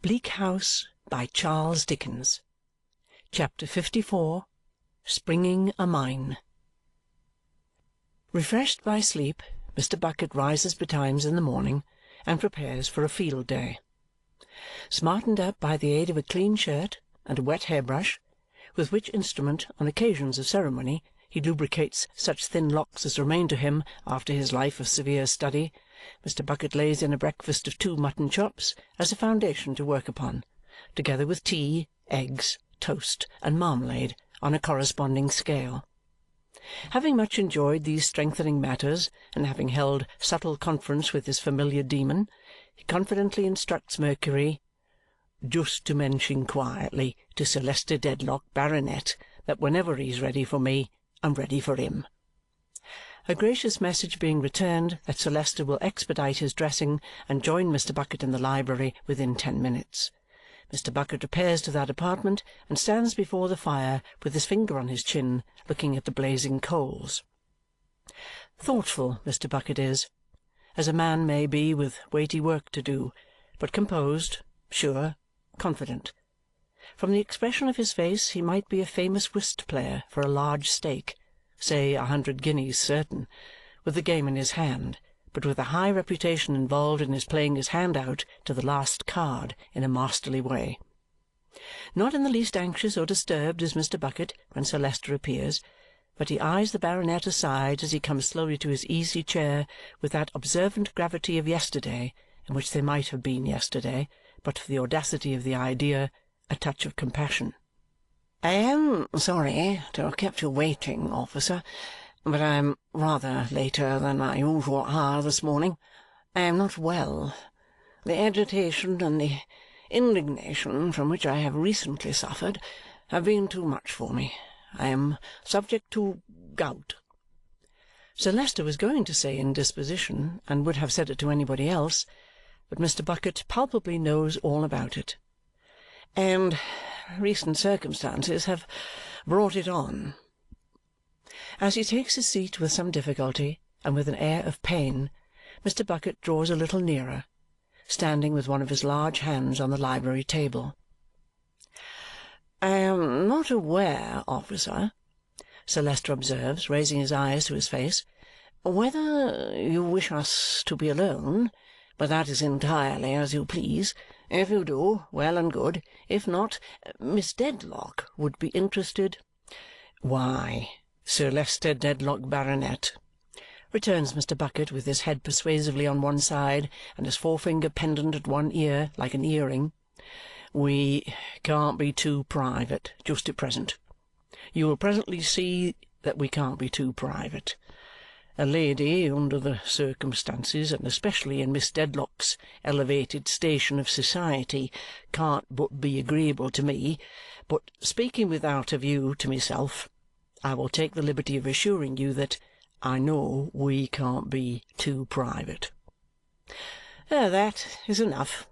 Bleak House by Charles Dickens. Chapter 54. Springing a Mine. Refreshed by sleep, Mr. Bucket rises betimes in the morning and prepares for a field day. Smartened up by the aid of a clean shirt and a wet hairbrush, with which instrument, on occasions of ceremony, he lubricates such thin locks as remain to him after his life of severe study, Mr. Bucket lays in a breakfast of 2 mutton chops as a foundation to work upon, together with tea, eggs, toast, and marmalade on a corresponding scale. Having much enjoyed these strengthening matters, and having held subtle conference with his familiar demon, he confidently instructs Mercury, "just to mention quietly to Sir Leicester Dedlock, Baronet, that whenever he's ready for me, I'm ready for him." A gracious message being returned that Sir Leicester will expedite his dressing and join Mr. Bucket in the library within 10 minutes. Mr. Bucket repairs to that apartment and stands before the fire with his finger on his chin, looking at the blazing coals. Thoughtful Mr. Bucket is, as a man may be with weighty work to do, but composed, sure, confident. From the expression of his face he might be a famous whist-player for a large stake, say 100 guineas certain, with the game in his hand, but with a high reputation involved in his playing his hand out to the last card in a masterly way. Not in the least anxious or disturbed is Mr. Bucket when Sir Leicester appears, but he eyes the baronet aside as he comes slowly to his easy chair with that observant gravity of yesterday, in which they might have been yesterday, but for the audacity of the idea, a touch of compassion. "I am sorry to have kept you waiting, officer, but I am rather later than my usual hour this morning. I am not well. The agitation and the indignation from which I have recently suffered have been too much for me. I am subject to gout." Sir Leicester was going to say indisposition, and would have said it to anybody else, but Mr. Bucket palpably knows all about it. "And recent circumstances have brought it on." As he takes his seat with some difficulty and with an air of pain, Mr. Bucket draws a little nearer, standing with one of his large hands on the library table. "I am not aware, officer," Sir Leicester observes, raising his eyes to his face, "whether you wish us to be alone, but that is entirely as you please. If you do, well and good. If not, Miss Dedlock would be interested—" "Why, Sir Leicester Dedlock, Baronet," returns Mr. Bucket with his head persuasively on one side and his forefinger pendant at one ear like an earring, "we can't be too private just at present. You will presently see that we can't be too private. A lady, under the circumstances, and especially in Miss Dedlock's elevated station of society, can't but be agreeable to me, but speaking without a view to myself, I will take the liberty of assuring you that I know we can't be too private." "That is enough."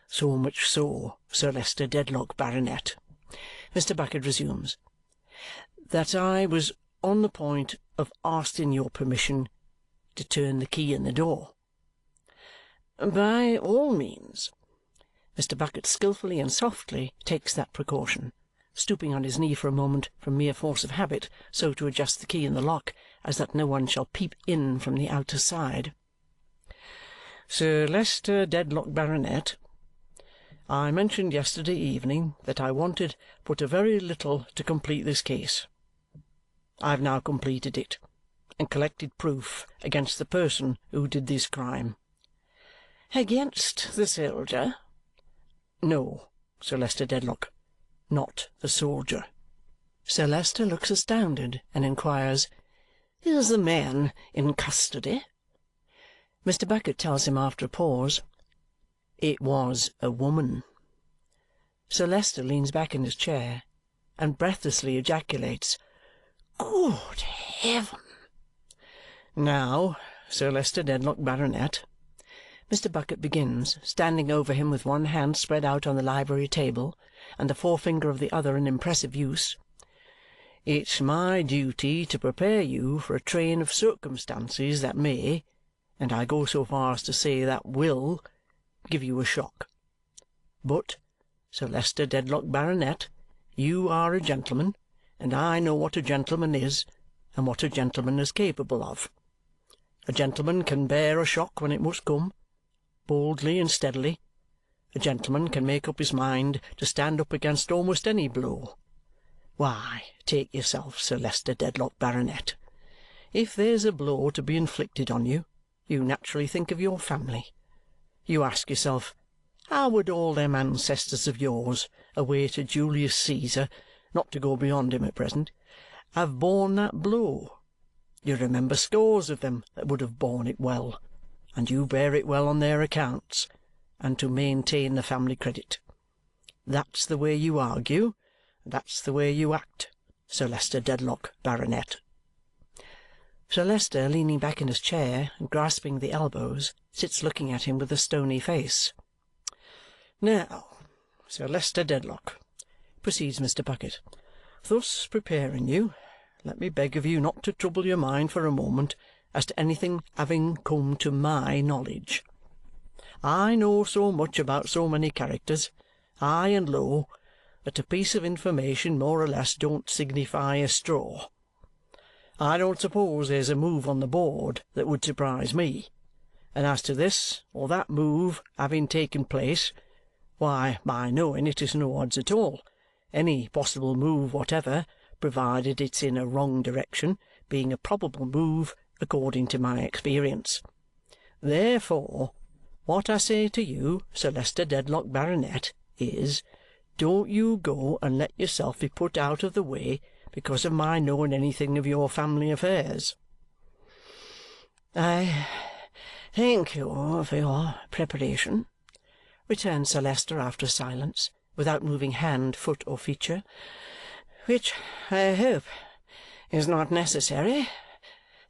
"So much so, Sir Leicester Dedlock, Baronet," Mr. Bucket resumes, "that I was on the point of asking your permission to turn the key in the door." "By all means." Mr. Bucket skilfully and softly takes that precaution, stooping on his knee for a moment from mere force of habit so to adjust the key in the lock as that no one shall peep in from the outer side. "Sir Leicester Dedlock, Baronet, I mentioned yesterday evening that I wanted but a very little to complete this case. I have now completed it and collected proof against the person who did this crime." "Against the soldier?" "No, Sir Leicester Dedlock, not the soldier." Sir Leicester looks astounded and inquires, "Is the man in custody?" Mr. Bucket tells him after a pause, "It was a woman." Sir Leicester leans back in his chair and breathlessly ejaculates, "Good heaven!" "Now, Sir Leicester Dedlock, Baronet," Mr. Bucket begins, standing over him with one hand spread out on the library table and the forefinger of the other in impressive use, "it's my duty to prepare you for a train of circumstances that may, and I go so far as to say that will, give you a shock. But, Sir Leicester Dedlock, Baronet, you are a gentleman, and I know what a gentleman is and what a gentleman is capable of. A gentleman can bear a shock when it must come, boldly and steadily. A gentleman can make up his mind to stand up against almost any blow. Why, take yourself, Sir Leicester Dedlock, Baronet. If there's a blow to be inflicted on you, you naturally think of your family. You ask yourself, how would all them ancestors of yours, away to Julius Caesar, not to go beyond him at present, have borne that blow? You remember scores of them that would have borne it well, and you bear it well on their accounts, and to maintain the family credit. That's the way you argue, and that's the way you act, Sir Leicester Dedlock, Baronet. Sir Leicester, leaning back in his chair and grasping the elbows, sits looking at him with a stony face. "Now, Sir Leicester Dedlock," proceeds Mr. Bucket, "thus preparing you, let me beg of you not to trouble your mind for a moment as to anything having come to my knowledge. I know so much about so many characters, high and low, that a piece of information more or less don't signify a straw. I don't suppose there's a move on the board that would surprise me, and as to this or that move having taken place, why, my knowing it is no odds at all, any possible move whatever, provided it's in a wrong direction, being a probable move according to my experience. Therefore, what I say to you, Sir Leicester Dedlock, Baronet, is, don't you go and let yourself be put out of the way because of my knowing anything of your family affairs." "I thank you for your preparation," returned Sir Leicester after a silence, without moving hand, foot, or feature, "which I hope is not necessary,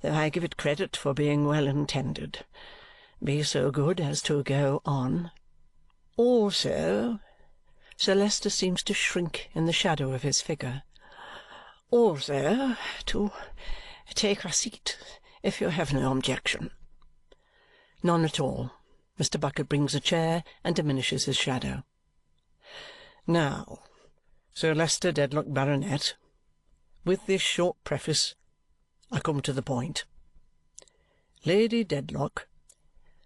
though I give it credit for being well intended. Be so good as to go on. Also," Sir Leicester seems to shrink in the shadow of his figure, "also to take a seat, if you have no objection." None at all. Mr. Bucket brings a chair and diminishes his shadow. "Now, Sir Leicester Dedlock, Baronet, with this short preface, I come to the point. Lady Dedlock—"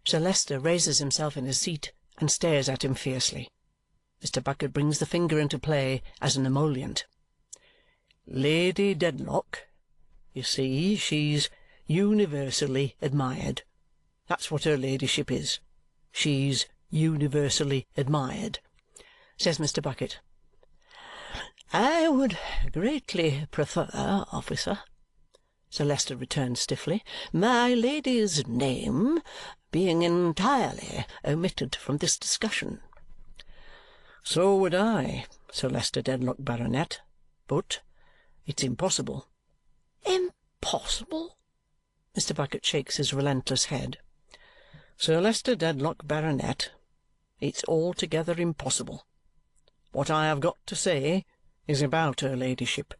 Sir Leicester raises himself in his seat and stares at him fiercely. Mr. Bucket brings the finger into play as an emollient. "Lady Dedlock, you see, she's universally admired. That's what her ladyship is. She's universally admired," says Mr. Bucket. "I would greatly prefer, officer," Sir Leicester returned stiffly, "my lady's name being entirely omitted from this discussion." "So would I, Sir Leicester Dedlock, Baronet, but it's impossible." "Impossible?" Mr. Bucket shakes his relentless head. "Sir Leicester Dedlock, Baronet, it's altogether impossible. What I have got to say is about her ladyship.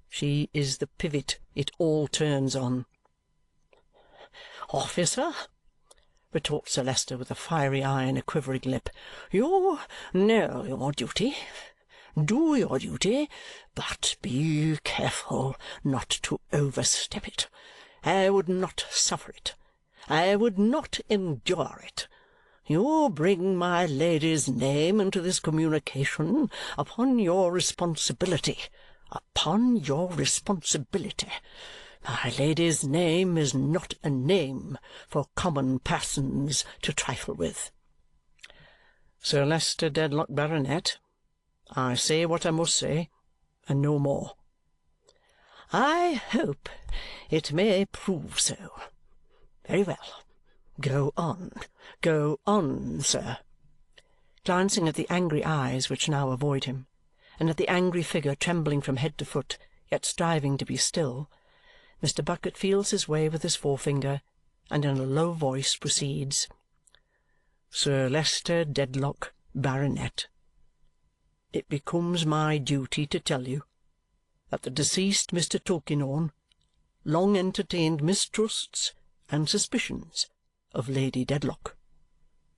She is the pivot it all turns on." "Officer," retorts Sir Leicester with a fiery eye and a quivering lip, "you know your duty. Do your duty, but be careful not to overstep it. I would not suffer it. I would not endure it. You bring my lady's name into this communication upon your responsibility. Upon your responsibility. My lady's name is not a name for common persons to trifle with." "Sir Leicester Dedlock, Baronet, I say what I must say, and no more." "I hope it may prove so. Very well. Go on, sir." Glancing at the angry eyes which now avoid him, and at the angry figure trembling from head to foot, yet striving to be still, Mr. Bucket feels his way with his forefinger, and in a low voice proceeds, "Sir Leicester Dedlock, Baronet, it becomes my duty to tell you that the deceased Mr. Tulkinghorn long entertained mistrusts and suspicions of Lady Dedlock."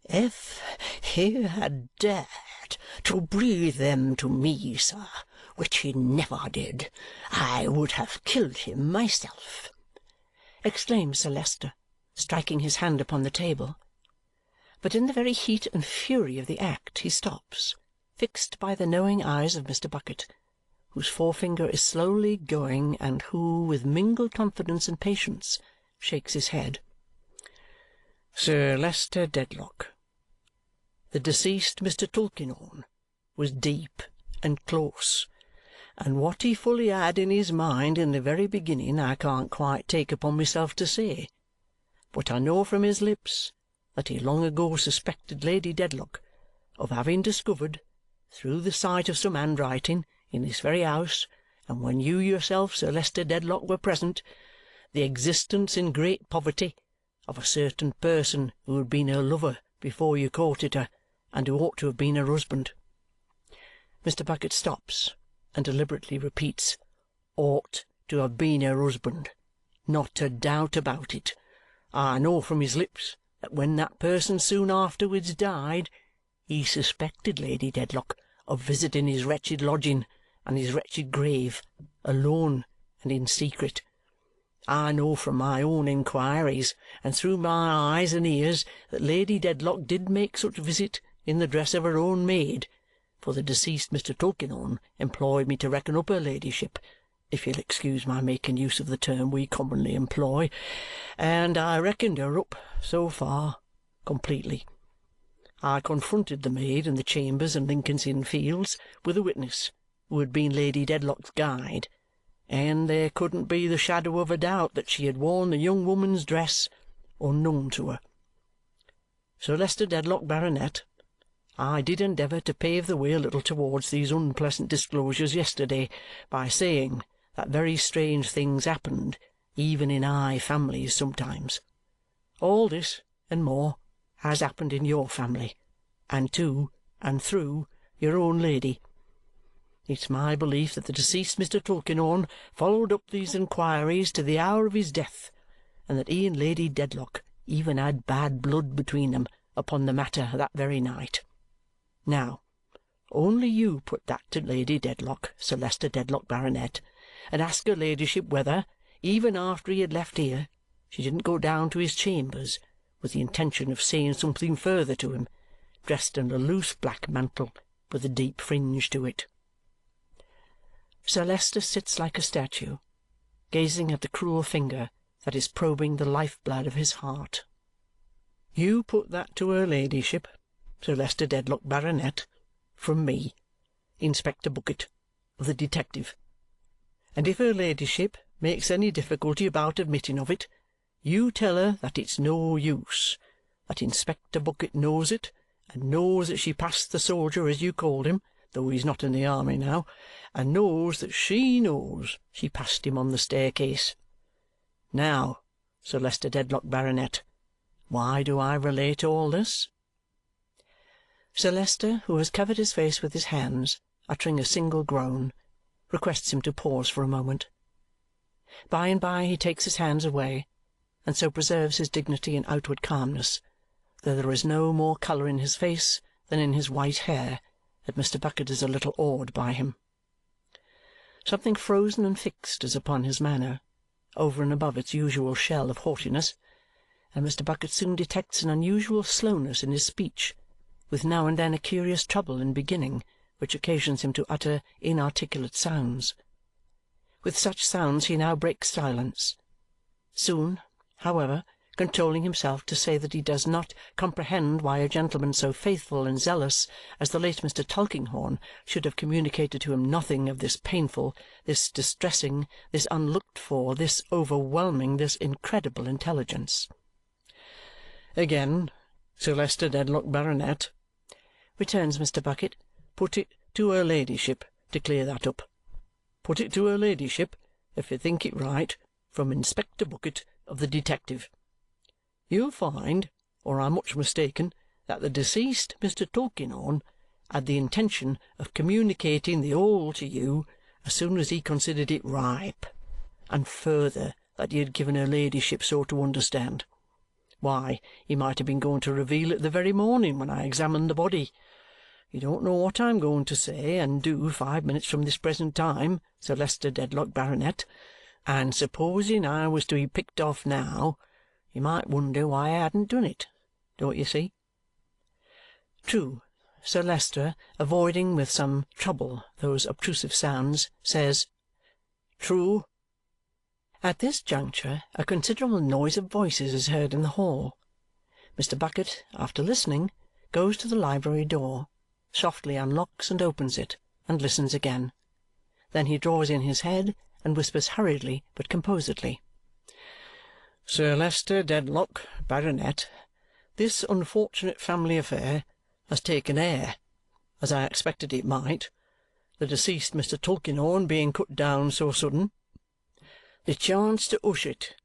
"If he had dared to breathe them to me, sir, which he never did. I would have killed him myself," exclaims Sir Leicester, striking his hand upon the table. But in the very heat and fury of the act he stops, fixed by the knowing eyes of Mr. Bucket, whose forefinger is slowly going and who, with mingled confidence and patience, shakes his head. "Sir Leicester Dedlock, the deceased Mr. Tulkinghorn was deep and close, and what he fully had in his mind in the very beginning I can't quite take upon myself to say, but I know from his lips that he long ago suspected Lady Dedlock of having discovered, through the sight of some handwriting in this very house, and when you yourself, Sir Leicester Dedlock, were present, the existence in great poverty of a certain person who had been her lover before you courted her, and who ought to have been her husband." Mr. Bucket stops and deliberately repeats, "ought to have been her husband. Not a doubt about it. I know from his lips that when that person soon afterwards died, he suspected Lady Dedlock of visiting his wretched lodging and his wretched grave, alone and in secret. I know from my own inquiries and through my eyes and ears that Lady Dedlock did make such visit in the dress of her own maid, for the deceased Mr. Tulkinghorn employed me to reckon up her ladyship, if you'll excuse my making use of the term we commonly employ, and I reckoned her up, so far, completely. I confronted the maid in the chambers in Lincoln's Inn Fields with a witness who had been Lady Dedlock's guide, and there couldn't be the shadow of a doubt that she had worn the young woman's dress unknown to her. Sir Leicester Dedlock, Baronet, I did endeavour to pave the way a little towards these unpleasant disclosures yesterday by saying that very strange things happened even in high families sometimes. All this and more has happened in your family, and to and through your own lady. It's my belief that the deceased Mr. Tulkinghorn followed up these inquiries to the hour of his death, and that he and Lady Dedlock even had bad blood between them upon the matter that very night. Now, only you put that to Lady Dedlock, Sir Leicester Dedlock, Baronet, and ask her ladyship whether, even after he had left here, she didn't go down to his chambers with the intention of saying something further to him, dressed in a loose black mantle with a deep fringe to it." Sir Leicester sits like a statue, gazing at the cruel finger that is probing the life-blood of his heart. "You put that to her ladyship, Sir Leicester Dedlock, Baronet, from me, Inspector Bucket, of the detective, and if her ladyship makes any difficulty about admitting of it, you tell her that it's no use, that Inspector Bucket knows it, and knows that she passed the soldier as you called him, though he's not in the army now, and knows that she knows she passed him on the staircase. Now, Sir Leicester Dedlock, Baronet, why do I relate all this?" Sir Leicester, who has covered his face with his hands, uttering a single groan, requests him to pause for a moment. By and by he takes his hands away, and so preserves his dignity and outward calmness, though there is no more colour in his face than in his white hair, that Mr. Bucket is a little awed by him. Something frozen and fixed is upon his manner, over and above its usual shell of haughtiness, and Mr. Bucket soon detects an unusual slowness in his speech, with now and then a curious trouble in beginning, which occasions him to utter inarticulate sounds. With such sounds he now breaks silence. Soon, however, controlling himself to say that he does not comprehend why a gentleman so faithful and zealous as the late Mr. Tulkinghorn should have communicated to him nothing of this painful, this distressing, this unlooked-for, this overwhelming, this incredible intelligence. "Again, Sir Leicester Dedlock, Baronet," returns Mr. Bucket, "put it to her ladyship to clear that up. Put it to her ladyship, if you think it right, from Inspector Bucket of the detective. You'll find, or I'm much mistaken, that the deceased Mr. Tulkinghorn had the intention of communicating the whole to you as soon as he considered it ripe, and further that he had given her ladyship so to understand. Why, he might have been going to reveal it the very morning when I examined the body. you don't know what I'm going to say and do 5 minutes from this present time, Sir Leicester Dedlock, Baronet, and supposing I was to be picked off now, you might wonder why I hadn't done it, don't you see?" True, Sir Leicester, avoiding with some trouble those obtrusive sounds, says, "True." At this juncture a considerable noise of voices is heard in the hall. Mr. Bucket, after listening, goes to the library door, softly unlocks and opens it, and listens again. Then he draws in his head and whispers hurriedly but composedly, "Sir Leicester Dedlock, Baronet, this unfortunate family affair has taken air, as I expected it might, the deceased Mr. Tulkinghorn being cut down so sudden. The chance to hush it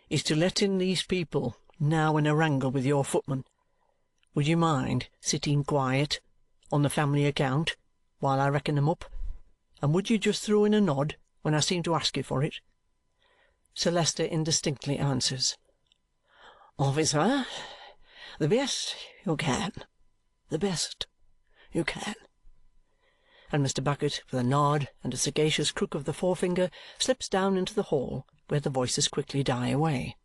is to let in these people now in a wrangle with your footman. Would you mind sitting quiet, on the family account, while I reckon them up, and would you just throw in a nod when I seem to ask you for it?" Sir Leicester indistinctly answers, "Officer, the best you can, the best you can." And Mr. Bucket, with a nod and a sagacious crook of the forefinger, slips down into the hall, where the voices quickly die away.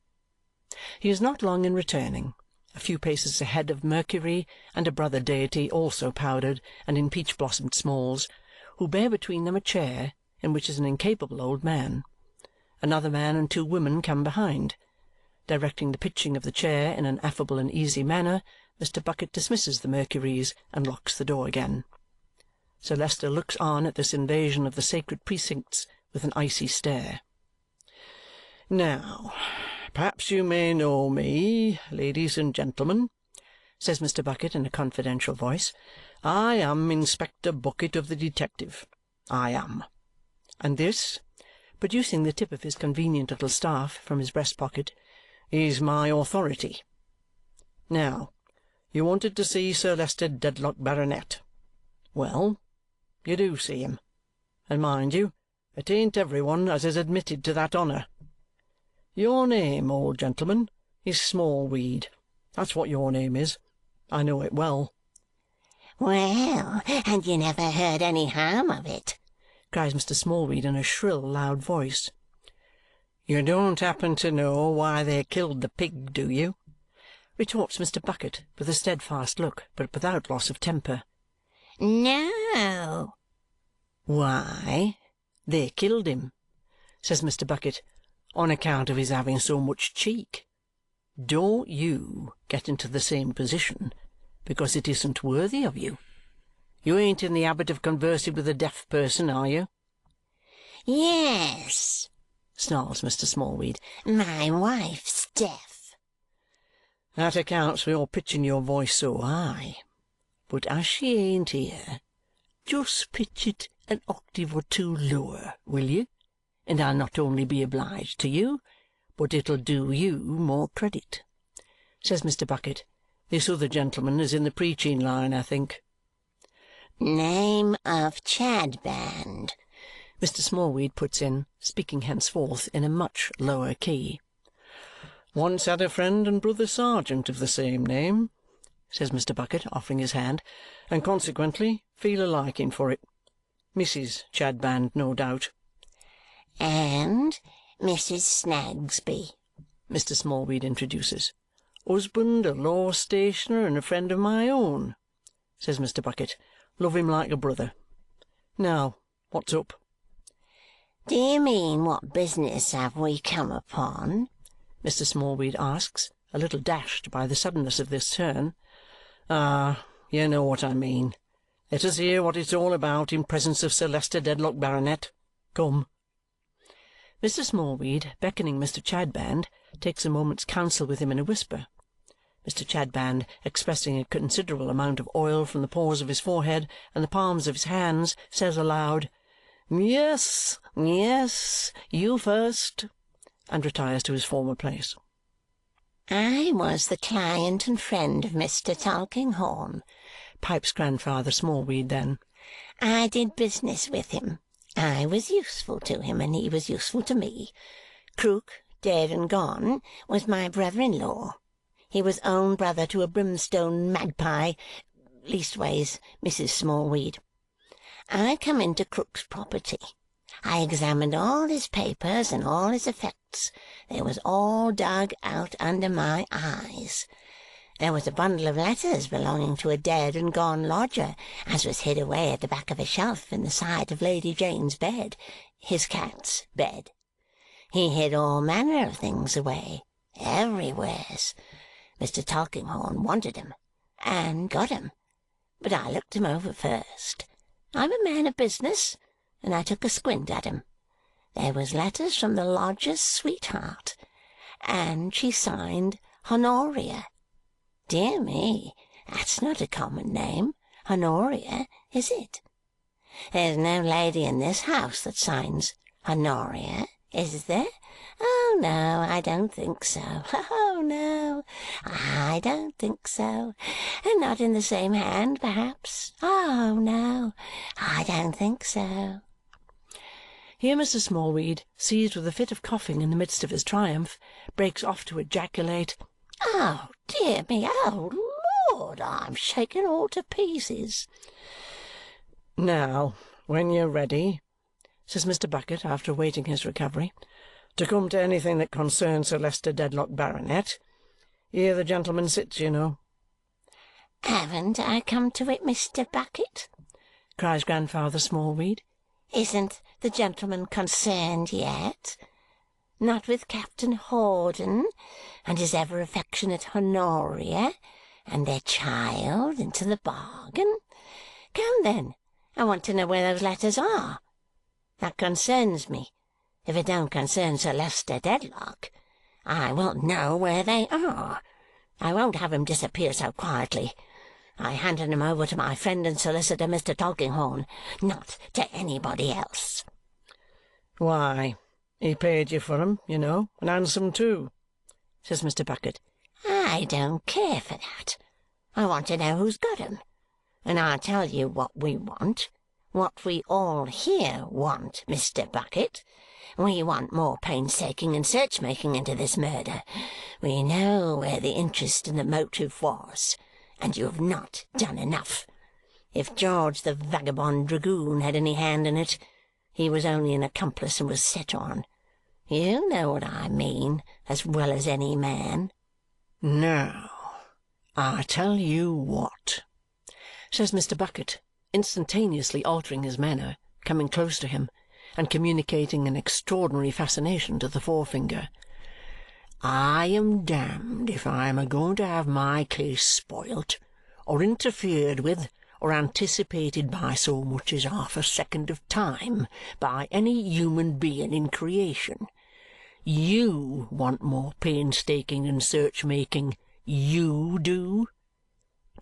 He is not long in returning, a few paces ahead of Mercury and a brother deity also powdered and in peach-blossomed smalls, who bear between them a chair in which is an incapable old man. Another man and two women come behind. Directing the pitching of the chair in an affable and easy manner, Mr. Bucket dismisses the Mercuries and locks the door again. Sir Leicester looks on at this invasion of the sacred precincts with an icy stare. "Now, perhaps you may know me, ladies and gentlemen," says Mr. Bucket in a confidential voice. "I am Inspector Bucket of the Detective. I am. And this," producing the tip of his convenient little staff from his breast-pocket, "is my authority. Now, you wanted to see Sir Leicester Dedlock, Baronet. Well, you do see him, and mind you, it ain't every one as is admitted to that honour. Your name, old gentleman, is Smallweed. That's what your name is. I know it well." "Well, and you never heard any harm of it?" cries Mr. Smallweed in a shrill, loud voice. "You don't happen to know why they killed the pig, do you?" retorts Mr. Bucket with a steadfast look, but without loss of temper. "No." "Why, they killed him," says Mr. Bucket, "on account of his having so much cheek. Don't you get into the same position, because it isn't worthy of you. You ain't in the habit of conversing with a deaf person, are you?" "Yes," snarls Mr. Smallweed, "my wife's deaf." "That accounts for your pitching your voice so high. But as she ain't here, just pitch it an octave or two lower, will you? And I'll not only be obliged to you, but it'll do you more credit," says Mr. Bucket. "This other gentleman is in the preaching line, I think." "Name of Chadband," Mr. Smallweed puts in, speaking henceforth in a much lower key. "Once had a friend and brother sergeant of the same name," says Mr. Bucket, offering his hand, "and consequently feel a liking for it. Mrs. Chadband, no doubt." "And Mrs. Snagsby," Mr. Smallweed introduces. "Husband, a law stationer, and a friend of my own," says Mr. Bucket. "Love him like a brother. Now, what's up?" "Do you mean what business have we come upon?" Mr. Smallweed asks, a little dashed by the suddenness of this turn. "Ah, you know what I mean. Let us hear what it's all about in presence of Sir Leicester Dedlock, Baronet. Come." Mr. Smallweed, beckoning Mr. Chadband, takes a moment's counsel with him in a whisper. Mr. Chadband, expressing a considerable amount of oil from the pores of his forehead and the palms of his hands, says aloud, "Yes, yes, you first," and retires to his former place. "I was the client and friend of Mr. Tulkinghorn," pipes Grandfather Smallweed then. "I did business with him. I was useful to him, and he was useful to me. Krook, dead and gone, was my brother-in-law. He was own brother to a brimstone magpie, leastways, Mrs. Smallweed. I come into Krook's property. I examined all his papers and all his effects. They was all dug out under my eyes. There was a bundle of letters belonging to a dead and gone lodger, as was hid away at the back of a shelf in the side of Lady Jane's bed, his cat's bed. He hid all manner of things away, everywheres. Mr. Tulkinghorn wanted 'em, and got 'em, but I looked 'em over first. I'm a man of business, and I took a squint at 'em. There was letters from the lodger's sweetheart, and she signed Honoria. Dear me, that's not a common name, Honoria, is it? There's no lady in this house that signs Honoria, is there? Oh, no, I don't think so. Oh, no, I don't think so. And not in the same hand, perhaps. Oh, no, I don't think so. Here Mr. Smallweed, seized with a fit of coughing in the midst of his triumph, breaks off to ejaculate, "Oh, dear me! Oh, Lord! I'm shaken all to pieces." "Now, when you're ready," says Mr. Bucket, after awaiting his recovery, "to come to anything that concerns Sir Leicester Dedlock, Baronet, here the gentleman sits, you know." "Haven't I come to it, Mr. Bucket?" cries Grandfather Smallweed. "Isn't the gentleman concerned yet? Not with Captain Hawdon and his ever affectionate Honoria and their child into the bargain? Come, then, I want to know where those letters are. That concerns me. If it don't concern Sir Leicester Dedlock, I won't know where they are. I won't have 'em disappear so quietly. I handed 'em over to my friend and solicitor, Mr. Tulkinghorn, not to anybody else." "Why, he paid you for 'em, you know, and handsome too," says Mr. Bucket. "I don't care for that. I want to know who's got 'em. And I'll tell you what we want, what we all here want, Mr. Bucket. We want more painstaking and search-making into this murder. We know where the interest and the motive was, and you have not done enough. If George the vagabond dragoon had any hand in it, he was only an accomplice and was set on. You know what I mean as well as any man." "Now, I tell you what," says Mr. Bucket, instantaneously altering his manner, coming close to him, and communicating an extraordinary fascination to the forefinger. "I am damned if I am a-going to have my case spoilt, or interfered with, or anticipated by so much as half a second of time by any human being in creation. You want more painstaking and search-making. You do.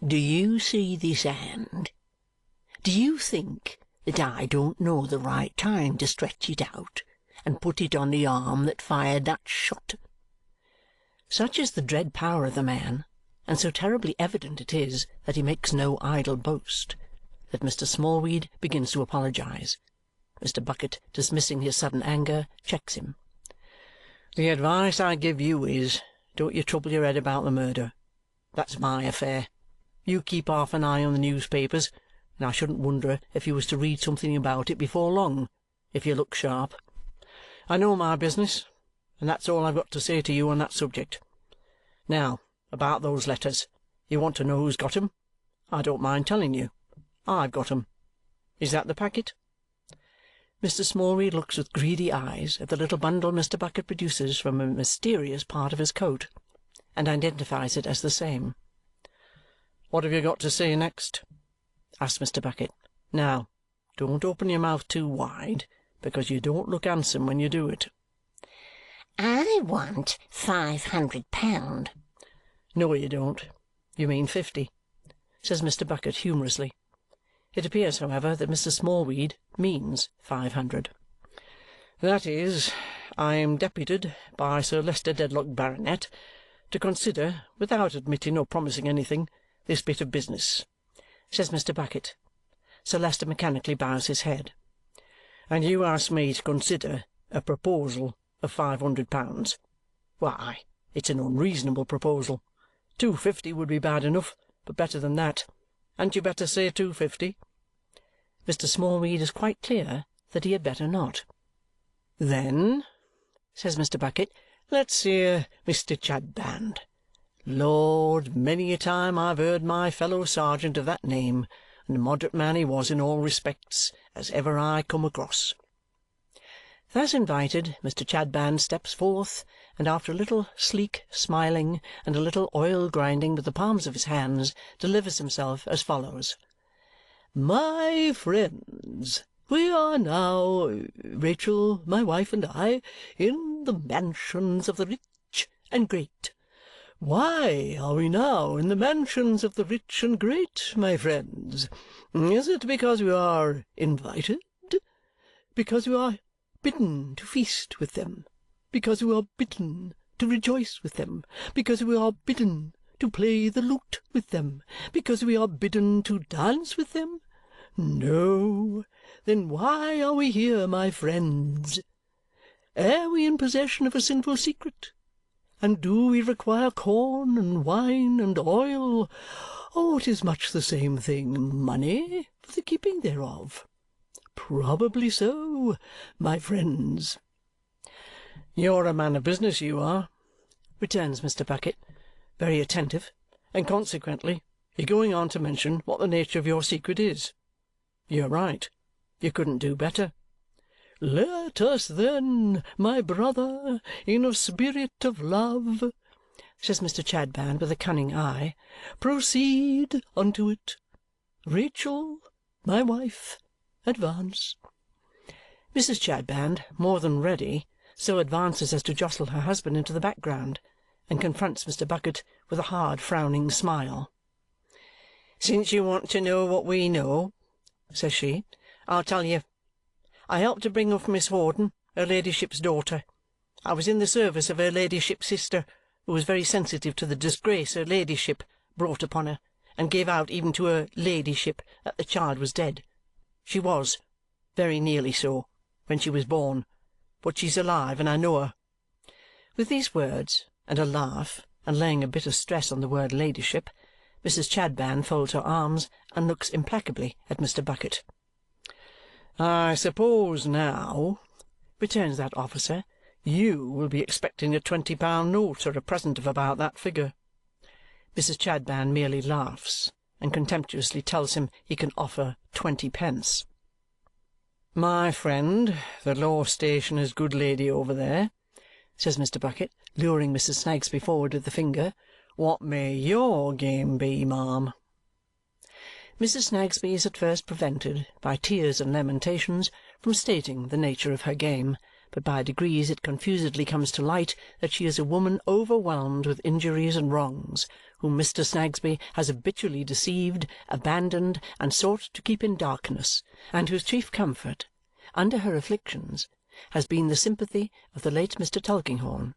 Do you see this hand? Do you think that I don't know the right time to stretch it out and put it on the arm that fired that shot?" Such is the dread power of the man, and so terribly evident it is that he makes no idle boast, that Mr. Smallweed begins to apologize. Mr. Bucket, dismissing his sudden anger, checks him. "The advice I give you is, don't you trouble your head about the murder. That's my affair. You keep half an eye on the newspapers, and I shouldn't wonder if you was to read something about it before long, if you look sharp. I know my business, and that's all I've got to say to you on that subject. Now, about those letters. You want to know who's got 'em? I don't mind telling you. I've got 'em. Is that the packet?" Mr. Smallweed looks with greedy eyes at the little bundle Mr. Bucket produces from a mysterious part of his coat, and identifies it as the same. "What have you got to say next?" asks Mr. Bucket. "Now, don't open your mouth too wide, because you don't look handsome when you do it." "I want £500. "No, you don't. You mean 50," says Mr. Bucket humorously. It appears, however, that Mr. Smallweed means 500. "That is, I am deputed by Sir Leicester Dedlock, Baronet, to consider, without admitting or promising anything, this bit of business," says Mr. Bucket. Sir Leicester mechanically bows his head. "And you ask me to consider a proposal of £500. Why, it's an unreasonable proposal. £250 would be bad enough, but better than that. Hadn't you better say 250? Mr. Smallweed is quite clear that he had better not. Then, says Mr. Bucket, let's hear Mr. Chadband. Lord, many a time I've heard my fellow sergeant of that name, and a moderate man he was in all respects, as ever I come across. Thus invited, Mr. Chadband steps forth, and after a little sleek smiling and a little oil grinding with the palms of his hands, delivers himself as follows. My friends, we are now, Rachel, my wife, and I, in the mansions of the rich and great. Why are we now in the mansions of the rich and great, my friends? Is it because we are invited? Because we are bidden to feast with them? Because we are bidden to rejoice with them? Because we are bidden to play the lute with them? Because we are bidden to dance with them? No. Then why are we here, my friends? Are we in possession of a sinful secret? And do we require corn and wine and oil? Oh, it is much the same thing, money for the keeping thereof. Probably so, my friends. You're a man of business, you are, returns Mr. Bucket, very attentive, and consequently you're going on to mention what the nature of your secret is. You're right. You couldn't do better. Let us then, my brother, in a spirit of love, says Mr. Chadband with a cunning eye, proceed unto it. Rachel, my wife, advance. Mrs. Chadband, more than ready, so advances as to jostle her husband into the background, and confronts Mr. Bucket with a hard frowning smile. Since you want to know what we know, says she, I'll tell you. I helped to bring up Miss Hawdon, her ladyship's daughter. I was in the service of her ladyship's sister, who was very sensitive to the disgrace her ladyship brought upon her, and gave out even to her ladyship that the child was dead. She was, very nearly so, when she was born, but she's alive, and I know her. With these words, and a laugh, and laying a bit of stress on the word ladyship, Mrs. Chadband folds her arms and looks implacably at Mr. Bucket. I suppose now, returns that officer, you will be expecting a £20 note or a present of about that figure. Mrs. Chadband merely laughs and contemptuously tells him he can offer 20 pence. My friend, the law stationer's good lady over there, says Mr. Bucket, luring Mrs. Snagsby forward with the finger, what may your game be, ma'am? Mrs. Snagsby is at first prevented, by tears and lamentations, from stating the nature of her game, but by degrees it confusedly comes to light that she is a woman overwhelmed with injuries and wrongs, whom Mr. Snagsby has habitually deceived, abandoned, and sought to keep in darkness, and whose chief comfort, under her afflictions, has been the sympathy of the late Mr. Tulkinghorn,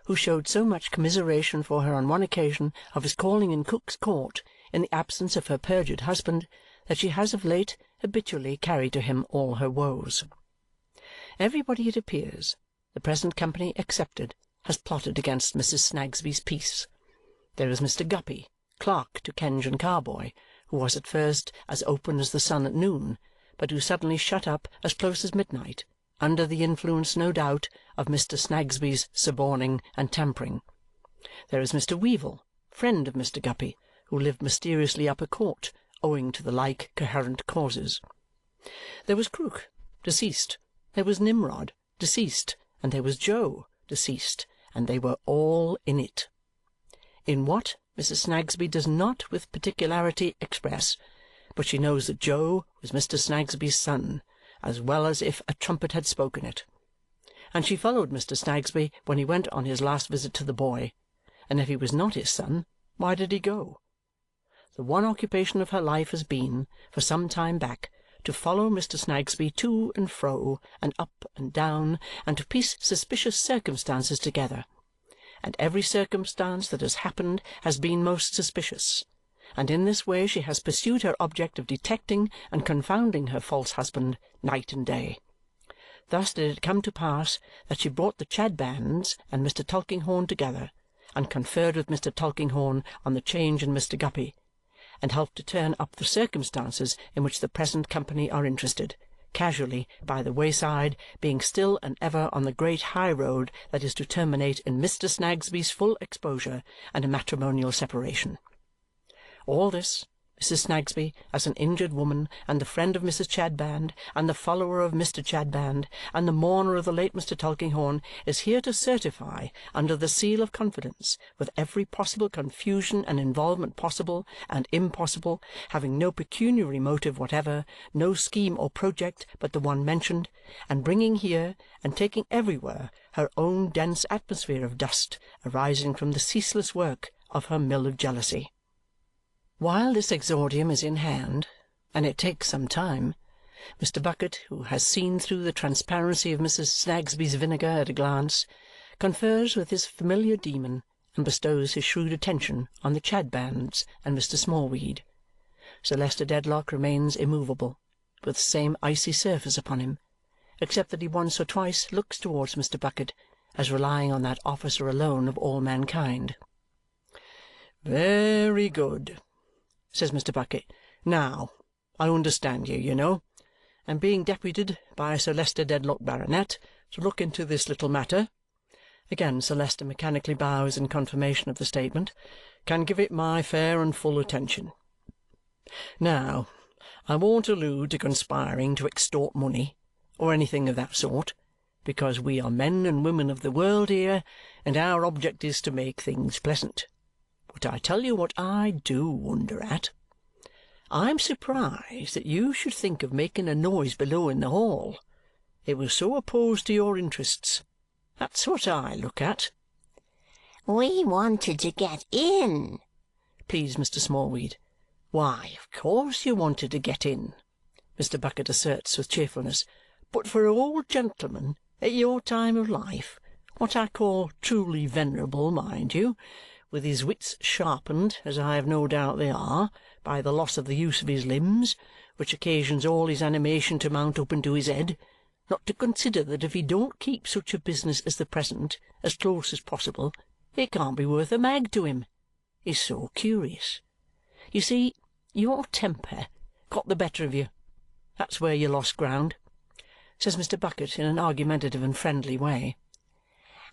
who showed so much commiseration for her on one occasion of his calling in Cook's Court in the absence of her perjured husband that she has of late habitually carried to him all her woes. Everybody, it appears, the present company excepted, has plotted against Mrs. Snagsby's peace. There is Mr. Guppy, clerk to Kenge and Carboy, who was at first as open as the sun at noon, but who suddenly shut up as close as midnight, under the influence, no doubt, of Mr. Snagsby's suborning and tampering. There is Mr. Weevle, friend of Mr. Guppy, who lived mysteriously up a court, owing to the like coherent causes. There was Krook, deceased. There was Nimrod, deceased. And there was Joe, deceased. And they were all in it. In what, Mrs. Snagsby does not with particularity express, but she knows that Joe was Mr. Snagsby's son, as well as if a trumpet had spoken it. And she followed Mr. Snagsby when he went on his last visit to the boy, and if he was not his son, why did he go? The one occupation of her life has been, for some time back, to follow Mr. Snagsby to and fro, and up and down, and to piece suspicious circumstances together. And every circumstance that has happened has been most suspicious, and in this way she has pursued her object of detecting and confounding her false husband night and day. Thus did it come to pass that she brought the Chadbands and Mr. Tulkinghorn together, and conferred with Mr. Tulkinghorn on the change in Mr. Guppy, and help to turn up the circumstances in which the present company are interested, casually by the wayside, being still and ever on the great high road that is to terminate in Mr. Snagsby's full exposure and a matrimonial separation. All this, Mrs. Snagsby, as an injured woman, and the friend of Mrs. Chadband, and the follower of Mr. Chadband, and the mourner of the late Mr. Tulkinghorn, is here to certify under the seal of confidence, with every possible confusion and involvement possible and impossible, having no pecuniary motive whatever, no scheme or project but the one mentioned, and bringing here, and taking everywhere, her own dense atmosphere of dust, arising from the ceaseless work of her mill of jealousy. While this exordium is in hand, and it takes some time, Mr. Bucket, who has seen through the transparency of Mrs. Snagsby's vinegar at a glance, confers with his familiar demon and bestows his shrewd attention on the Chadbands and Mr. Smallweed. Sir Leicester Dedlock remains immovable, with the same icy surface upon him, except that he once or twice looks towards Mr. Bucket as relying on that officer alone of all mankind. "Very good," says Mr. Bucket. "Now, I understand you, you know, and being deputed by Sir Leicester Dedlock, Baronet, to look into this little matter," again Sir Leicester mechanically bows in confirmation of the statement, "can give it my fair and full attention. Now, I won't allude to conspiring to extort money, or anything of that sort, because we are men and women of the world here, and our object is to make things pleasant. But I tell you what I do wonder at. I'm surprised that you should think of making a noise below in the hall. It was so opposed to your interests. That's what I look at." "We wanted to get in," pleads Mr. Smallweed. "Why, of course you wanted to get in," Mr. Bucket asserts with cheerfulness. "But for an old gentleman at your time of life, what I call truly venerable, mind you, with his wits sharpened, as I have no doubt they are, by the loss of the use of his limbs, which occasions all his animation to mount up into his head, not to consider that if he don't keep such a business as the present as close as possible, it can't be worth a mag to him, is so curious. You see, your temper got the better of you. That's where you lost ground," says Mr. Bucket in an argumentative and friendly way.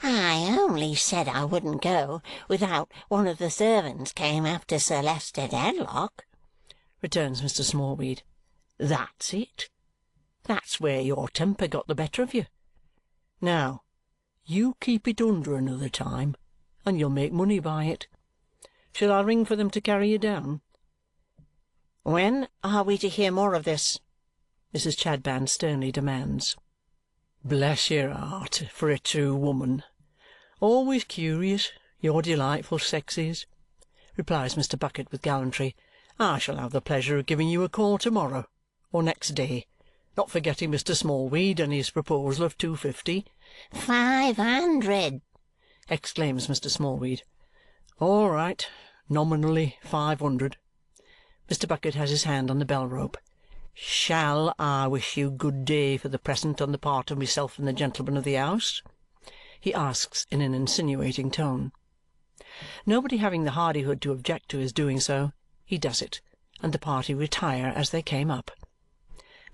"I only said I wouldn't go without one of the servants came after Sir Leicester Dedlock," returns Mr. Smallweed. "That's it. That's where your temper got the better of you. Now, you keep it under another time, and you'll make money by it. Shall I ring for them to carry you down?" "When are we to hear more of this?" Mrs. Chadband sternly demands. "Bless your heart, for a true woman! Always curious, your delightful sex is," replies Mr. Bucket with gallantry. "I shall have the pleasure of giving you a call to-morrow, or next day, not forgetting Mr. Smallweed and his proposal of £250. "500!" exclaims Mr. Smallweed. "All right. Nominally 500. Mr. Bucket has his hand on the bell-rope. "Shall I wish you good day for the present on the part of myself and the gentleman of the house?" he asks in an insinuating tone. Nobody having the hardihood to object to his doing so, he does it, and the party retire as they came up.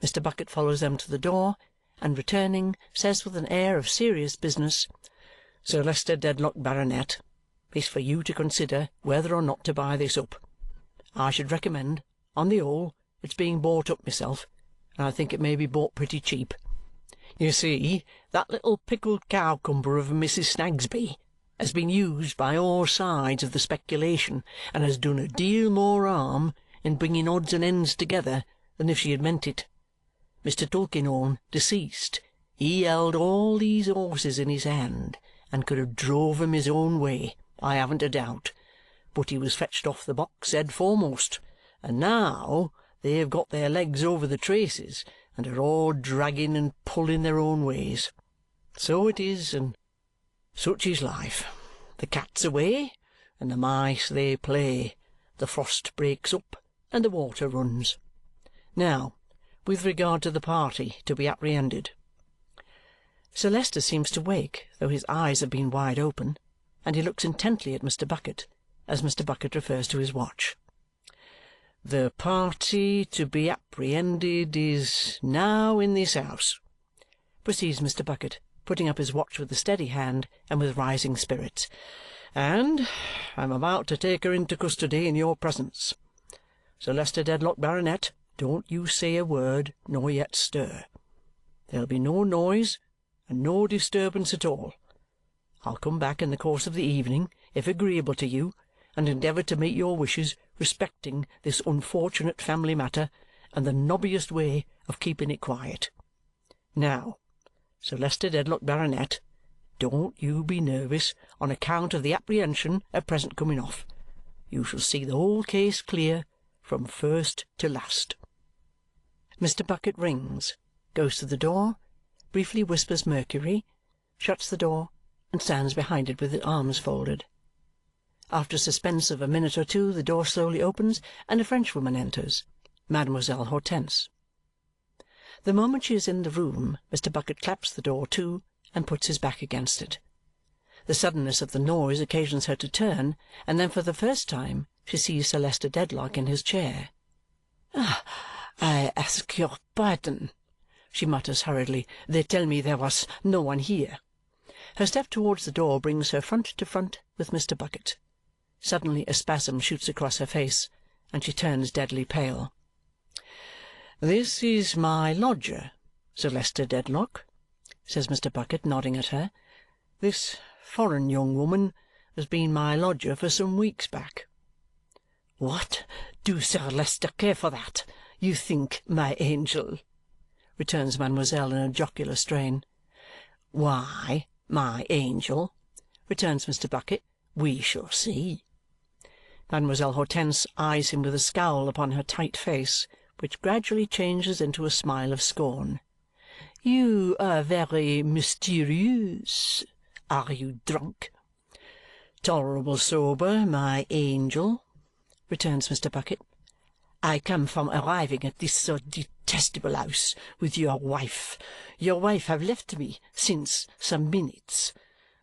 Mr. Bucket follows them to the door, and returning, says with an air of serious business, "Sir Leicester Dedlock, Baronet, it's for you to consider whether or not to buy this up. I should recommend, on the whole, its being bought up myself, and I think it may be bought pretty cheap. You see, that little pickled cowcumber of a Mrs. Snagsby has been used by all sides of the speculation and has done a deal more harm in bringing odds and ends together than if she had meant it. Mr. Tulkinghorn, deceased, he held all these horses in his hand and could have drove 'em his own way, I haven't a doubt, but he was fetched off the box head foremost, and now they have got their legs over the traces and are all dragging and pulling their own ways. So it is, and such is life. The cat's away, and the mice they play. The frost breaks up, and the water runs. Now, with regard to the party to be apprehended." Sir Leicester seems to wake, though his eyes have been wide open, and he looks intently at Mr. Bucket, as Mr. Bucket refers to his watch. "The party to be apprehended is now in this house," proceeds Mr. Bucket, putting up his watch with a steady hand and with rising spirits, "and I'm about to take her into custody in your presence. Sir Leicester Dedlock, Baronet, don't you say a word nor yet stir. There'll be no noise and no disturbance at all. I'll come back in the course of the evening, if agreeable to you, and endeavour to meet your wishes respecting this unfortunate family matter and the nobbiest way of keeping it quiet. Now, Sir Leicester Dedlock, Baronet, don't you be nervous on account of the apprehension at present coming off. You shall see the whole case clear from first to last." Mr. Bucket rings, goes to the door, briefly whispers Mercury, shuts the door, and stands behind it with his arms folded. After a suspense of a minute or two, the door slowly opens, and a Frenchwoman enters, Mademoiselle Hortense. The moment she is in the room, Mr. Bucket claps the door to and puts his back against it. The suddenness of the noise occasions her to turn, and then for the first time she sees Sir Leicester Dedlock in his chair. "I ask your pardon," she mutters hurriedly. "They tell me there was no one here." Her step towards the door brings her front to front with Mr. Bucket. Suddenly a spasm shoots across her face, and she turns deadly pale. "This is my lodger, Sir Leicester Dedlock," says Mr. Bucket, nodding at her. "This foreign young woman has been my lodger for some weeks back." "What do Sir Leicester care for that, you think, my angel?" returns mademoiselle in a jocular strain. "Why, my angel," returns Mr. Bucket, "we shall see." Mademoiselle Hortense eyes him with a scowl upon her tight face, which gradually changes into a smile of scorn. "You are very mysterious. Are you drunk?" "Tolerable sober, my angel," returns Mr. Bucket. "I come from arriving at this so detestable house with your wife. Your wife have left me since some minutes.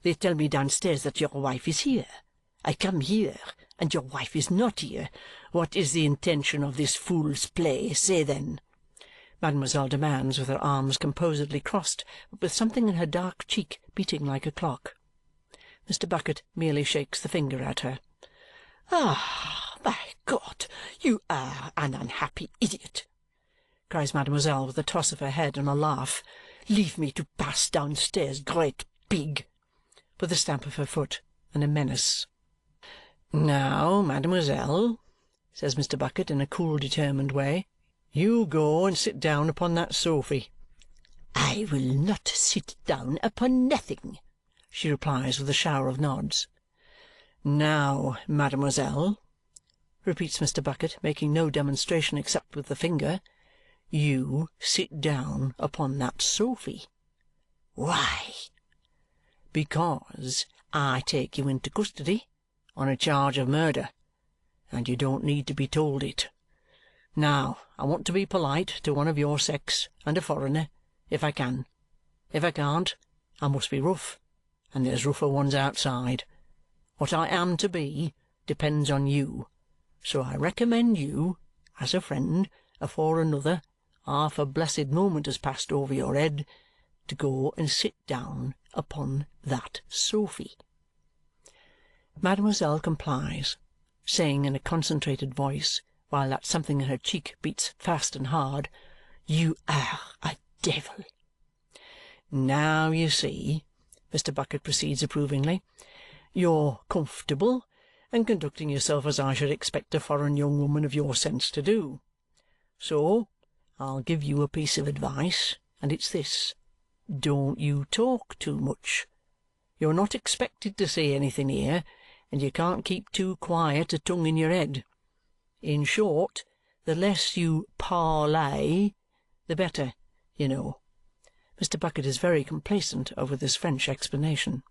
They tell me downstairs that your wife is here. I come here, and your wife is not here. What is the intention of this fool's play? Say then," mademoiselle demands, with her arms composedly crossed, but with something in her dark cheek beating like a clock. Mr. Bucket merely shakes the finger at her. "Ah, my God, you are an unhappy idiot!" cries mademoiselle with a toss of her head and a laugh. "Leave me to pass downstairs, great pig!" with a stamp of her foot and a menace. "Now, mademoiselle," says Mr. Bucket in a cool determined way, "you go and sit down upon that sofy." "I will not sit down upon nothing," she replies with a shower of nods. "Now, mademoiselle," repeats Mr. Bucket, making no demonstration except with the finger, "you sit down upon that sofy." "Why?" "Because I take you into custody on a charge of murder, and you don't need to be told it. Now, I want to be polite to one of your sex and a foreigner, if I can. If I can't, I must be rough, and there's rougher ones outside. What I am to be depends on you, so I recommend you, as a friend, afore another half a blessed moment has passed over your head, to go and sit down upon that sofy." Mademoiselle complies, saying in a concentrated voice, while that something in her cheek beats fast and hard, "You are a devil." "Now, you see," Mr. Bucket proceeds approvingly, "you're comfortable and conducting yourself as I should expect a foreign young woman of your sense to do. So I'll give you a piece of advice, and it's this. Don't you talk too much. You're not expected to say anything here, and you can't keep too quiet a tongue in your head. In short, the less you parley, the better, you know." Mr. Bucket is very complacent over this French explanation.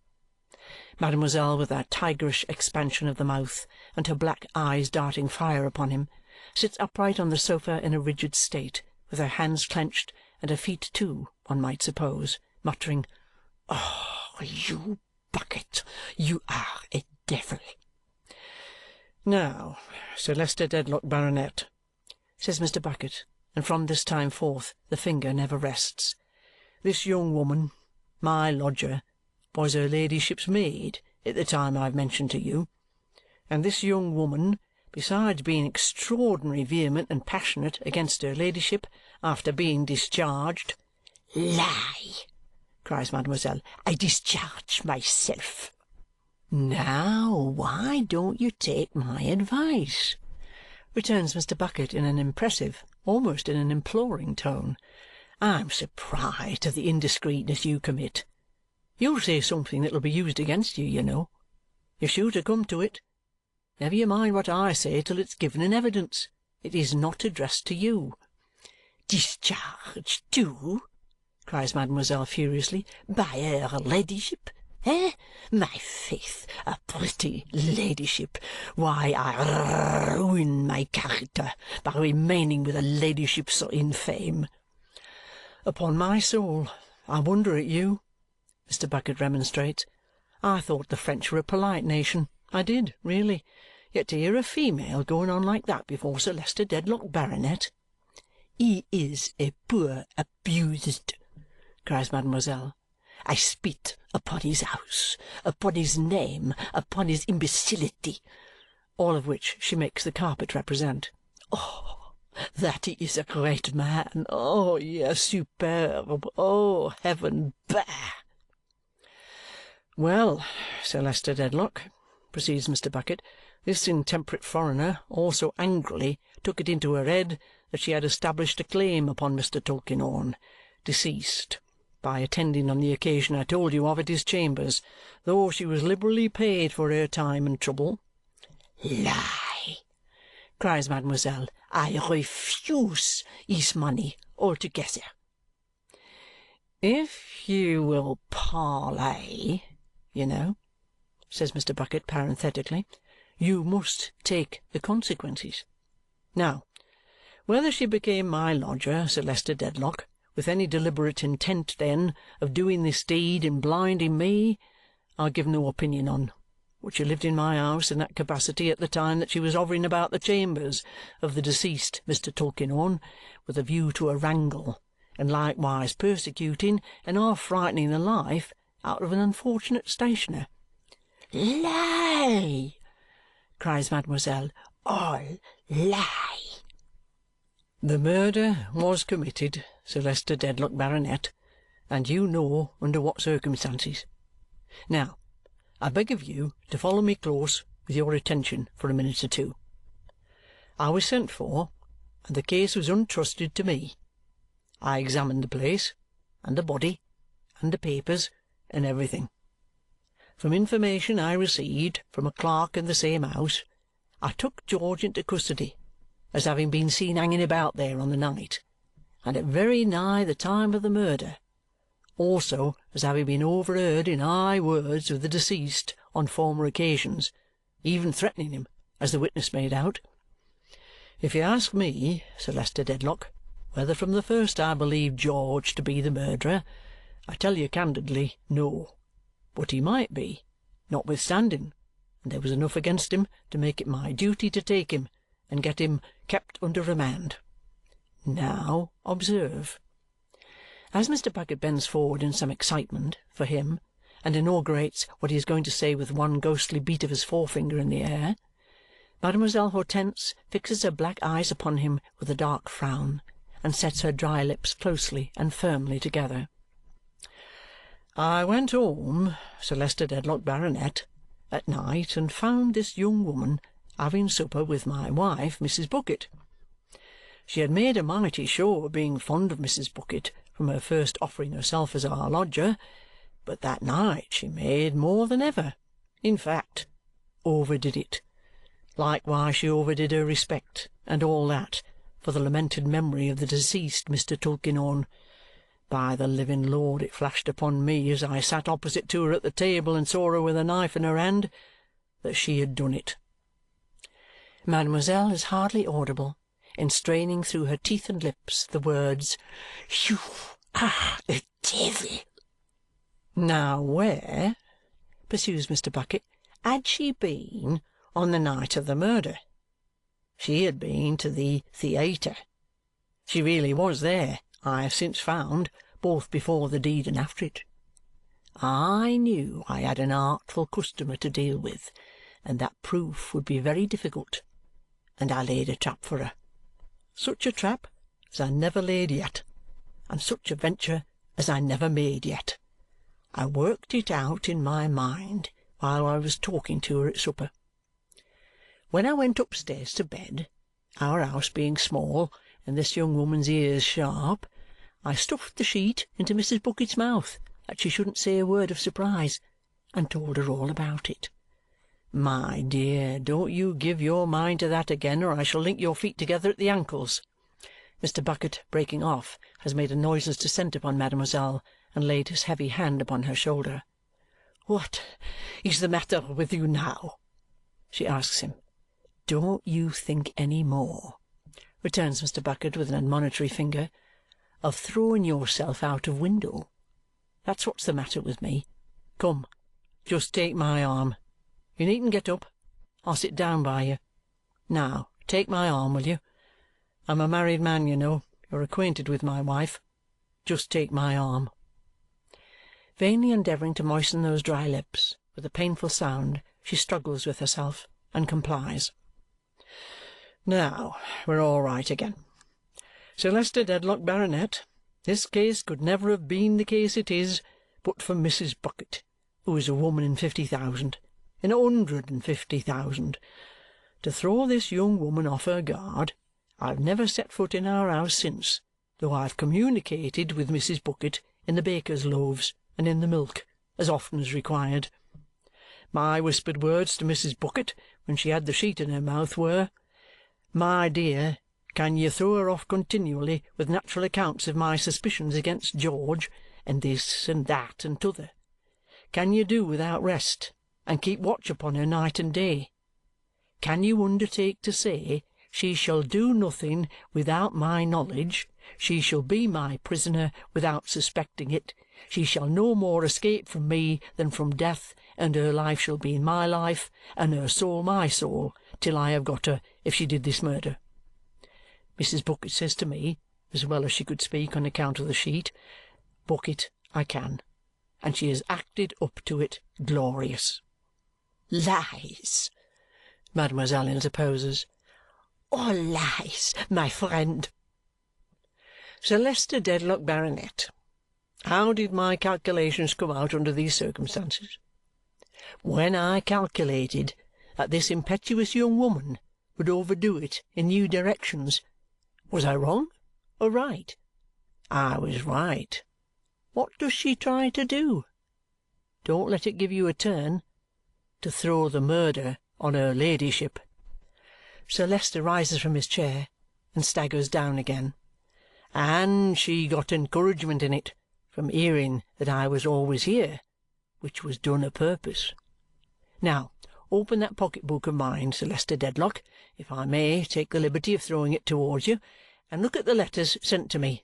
Mademoiselle, with that tigerish expansion of the mouth and her black eyes darting fire upon him, sits upright on the sofa in a rigid state, with her hands clenched, and her feet too, one might suppose, muttering, "Oh, you Bucket, you are a devil!" "Now, Sir Leicester Dedlock, Baronet," says Mr. Bucket, and from this time forth the finger never rests. "This young woman, my lodger, was her ladyship's maid at the time I've mentioned to you, and this young woman, besides being extraordinary vehement and passionate against her ladyship after being discharged—" "Lie!" cries mademoiselle. "I discharge myself." "Now, why don't you take my advice?" returns Mr. Bucket in an impressive, almost in an imploring tone. "I'm surprised at the indiscreetness you commit. You'll say something that'll be used against you, you know. You're sure to come to it. Never you mind what I say till it's given in evidence. It is not addressed to you." "Discharged too!" cries mademoiselle furiously. "By her ladyship? Eh? My faith, a pretty ladyship! Why, I ruin my character by remaining with a ladyship so infame." "Upon my soul, I wonder at you," Mr. Bucket remonstrates. "I thought the French were a polite nation. I did, really. Yet to hear a female going on like that before Sir Leicester Dedlock, Baronet—" "He is a poor abused," cries mademoiselle. "I spit upon his house, upon his name, upon his imbecility." All of which she makes the carpet represent. "Oh, that he is a great man! Oh, yes, superb! Oh, heaven! Bah!" "Well, Sir Leicester Dedlock," proceeds Mr. Bucket, "this intemperate foreigner also angrily took it into her head that she had established a claim upon Mr. Tulkinghorn, deceased, by attending on the occasion I told you of at his chambers, though she was liberally paid for her time and trouble." "Lie!" cries mademoiselle. "I refuse his money altogether." "If you will parley, you know," says Mr. Bucket parenthetically, "you must take the consequences. Now, whether she became my lodger, Sir Leicester Dedlock, with any deliberate intent then of doing this deed and blinding me, I give no opinion on, but she lived in my house in that capacity at the time that she was hovering about the chambers of the deceased Mr. Tulkinghorn with a view to a wrangle, and likewise persecuting and half frightening the life out of an unfortunate stationer." "Lie!" cries mademoiselle. "All lie!" "The murder was committed, Sir Leicester Dedlock, Baronet, and you know under what circumstances. Now, I beg of you to follow me close with your attention for a minute or two. I was sent for, and the case was entrusted to me. I examined the place, and the body, and the papers, and everything. From information I received from a clerk in the same house, I took George into custody as having been seen hanging about there on the night, and at very nigh the time of the murder, also as having been overheard in high words with the deceased on former occasions, even threatening him, as the witness made out. If you ask me, Sir Leicester Dedlock, whether from the first I believed George to be the murderer, I tell you candidly, no. But he might be, notwithstanding, and there was enough against him to make it my duty to take him and get him kept under remand. Now observe." As Mr. Bucket bends forward in some excitement, for him, and inaugurates what he is going to say with one ghostly beat of his forefinger in the air, Mademoiselle Hortense fixes her black eyes upon him with a dark frown and sets her dry lips closely and firmly together. "I went home, Sir Leicester Dedlock, Baronet, at night and found this young woman having supper with my wife, Mrs. Bucket. She had made a mighty show of being fond of Mrs. Bucket from her first offering herself as our lodger, but that night she made more than ever. In fact, overdid it. Likewise she overdid her respect, and all that, for the lamented memory of the deceased Mr. Tulkinghorn. By the living Lord, it flashed upon me as I sat opposite to her at the table and saw her with a knife in her hand, that she had done it." Mademoiselle is hardly audible in straining through her teeth and lips the words, "You are a devil!" "Now where," pursues Mr. Bucket, "had she been on the night of the murder?" She had been to the theayter. She really was there, I have since found, both before the deed and after it. I knew I had an artful customer to deal with, and that proof would be very difficult, and I laid a trap for her. Such a trap as I never laid yet, and such a venture as I never made yet. I worked it out in my mind while I was talking to her at supper. When I went upstairs to bed, our house being small and this young woman's ears sharp, I stuffed the sheet into Mrs. Bucket's mouth that she shouldn't say a word of surprise, and told her all about it. My dear, don't you give your mind to that again, or I shall link your feet together at the ankles. Mr. Bucket, breaking off, has made a noiseless descent upon mademoiselle and laid his heavy hand upon her shoulder. "What is the matter with you now?" she asks him. "Don't you think any more," returns Mr. Bucket with an admonitory finger, "of throwing yourself out of window. That's what's the matter with me. Come, just take my arm. You needn't get up. I'll sit down by you. Now, take my arm, will you? I'm a married man, you know. You're acquainted with my wife. Just take my arm." Vainly endeavouring to moisten those dry lips, with a painful sound she struggles with herself and complies. "Now we're all right again. Sir Leicester Dedlock, Baronet, this case could never have been the case it is but for Mrs. Bucket, who is a woman in 50,000, in 150,000. To throw this young woman off her guard, I've never set foot in our house since, though I've communicated with Mrs. Bucket in the baker's loaves and in the milk as often as required. My whispered words to Mrs. Bucket when she had the sheet in her mouth were, 'My dear, can you throw her off continually with natural accounts of my suspicions against George, and this and that and t'other? Can you do without rest, and keep watch upon her night and day? Can you undertake to say she shall do nothing without my knowledge, she shall be my prisoner without suspecting it, she shall no more escape from me than from death, and her life shall be my life, and her soul my soul, till I have got her, if she did this murder?' Mrs. Bucket says to me, as well as she could speak on account of the sheet, 'Bucket, I can,' and she has acted up to it glorious." "Lies!" mademoiselle interposes. "All lies, my friend." "Sir Leicester Dedlock, Baronet, how did my calculations come out under these circumstances? When I calculated that this impetuous young woman would overdo it in new directions, was I wrong or right? I was right. What does she try to do? Don't let it give you a turn. To throw the murder on her ladyship." Sir Leicester rises from his chair and staggers down again. "And she got encouragement in it from hearing that I was always here, which was done a purpose. Now, open that pocket-book of mine, Sir Leicester Dedlock, if I may take the liberty of throwing it towards you, and look at the letters sent to me,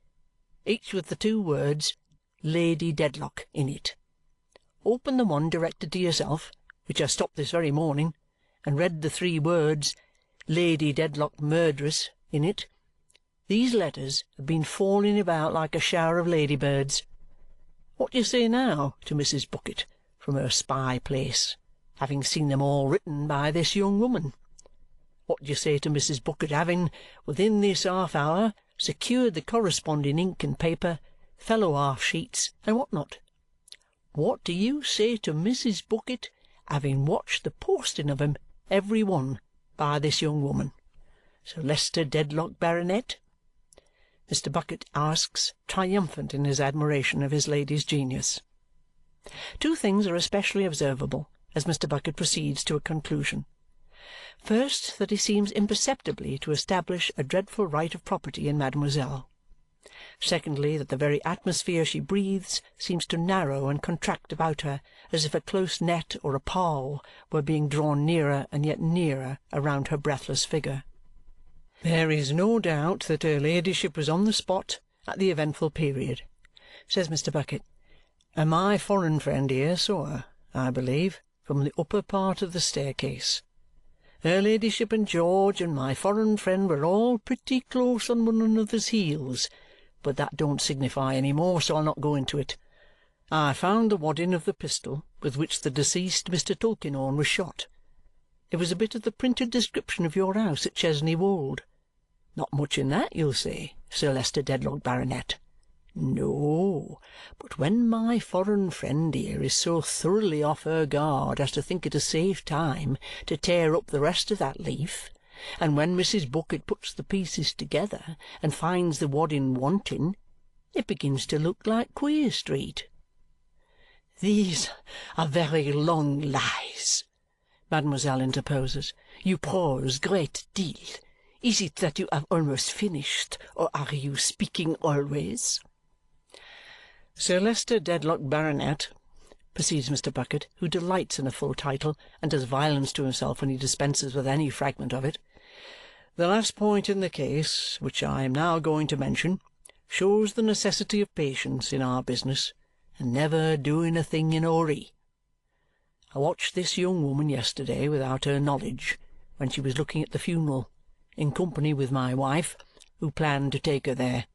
each with the 2 words 'Lady Dedlock' in it. Open the one directed to yourself, which I stopped this very morning, and read the 3 words 'Lady Dedlock, Murderess' in it. These letters have been falling about like a shower of ladybirds. What do you say now to Mrs. Bucket from her spy place, having seen them all written by this young woman? What do you say to Mrs. Bucket having, within this half-hour, secured the corresponding ink and paper, fellow half-sheets, and what not? What do you say to Mrs. Bucket having watched the posting of 'em, every one, by this young woman? Sir Leicester Dedlock, Baronet?" Mr. Bucket asks, triumphant in his admiration of his lady's genius. 2 things are especially observable as Mr. Bucket proceeds to a conclusion. First, that he seems imperceptibly to establish a dreadful right of property in mademoiselle. Secondly, that the very atmosphere she breathes seems to narrow and contract about her, as if a close net or a pall were being drawn nearer and yet nearer around her breathless figure. "There is no doubt that her ladyship was on the spot at the eventful period," says Mr. Bucket, "and my foreign friend here saw her, I believe, from the upper part of the staircase. Her ladyship and George and my foreign friend were all pretty close on one another's heels, but that don't signify any more, so I'll not go into it. I found the wadding of the pistol with which the deceased Mr. Tulkinghorn was shot. It was a bit of the printed description of your house at Chesney Wold. Not much in that, you'll say, Sir Leicester Dedlock, Baronet. No, but when my foreign friend here is so thoroughly off her guard as to think it a safe time to tear up the rest of that leaf, and when Mrs. Bucket puts the pieces together and finds the wadding wanting, it begins to look like Queer Street." "These are very long lies," mademoiselle interposes. "You prose great deal. Is it that you have almost finished, or are you speaking always?" "Sir Leicester Dedlock, Baronet," proceeds Mr. Bucket, who delights in a full title and does violence to himself when he dispenses with any fragment of it, "the last point in the case, which I am now going to mention, shows the necessity of patience in our business and never doing a thing in a hurry. I watched this young woman yesterday without her knowledge when she was looking at the funeral, in company with my wife, who planned to take her there,